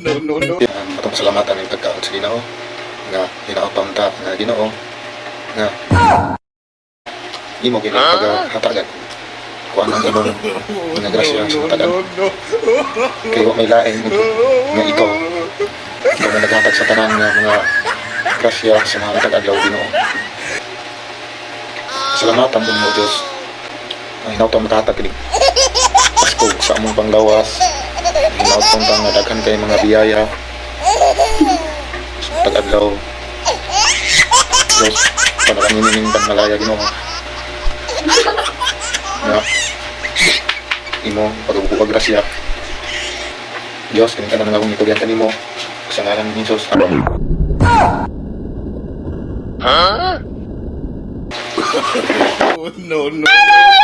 No, no, no. Atong pasalamatan ng pagkaon sa Ginoo nga hinaot ta nga Ginoo nga imo kini paghatagan kuan ang imong mga grasya sa tagan kay wa may lain nga ikaw na naghatag sa tanan nga mga grasya sa mga taga-adlaw Ginoo. Salamatan mo Diyos ang hinautang makahatag kini paskog sa among panglawas, hinautang kang daghan kay mga biyaya sa taga-adlaw. Diyos, panalangin ng malaya Ginoo nga imo pagbubuo grasya. Diyos, kini ka na nga akong itulian kanimo sa ngalan ni Jesus. No, no, no.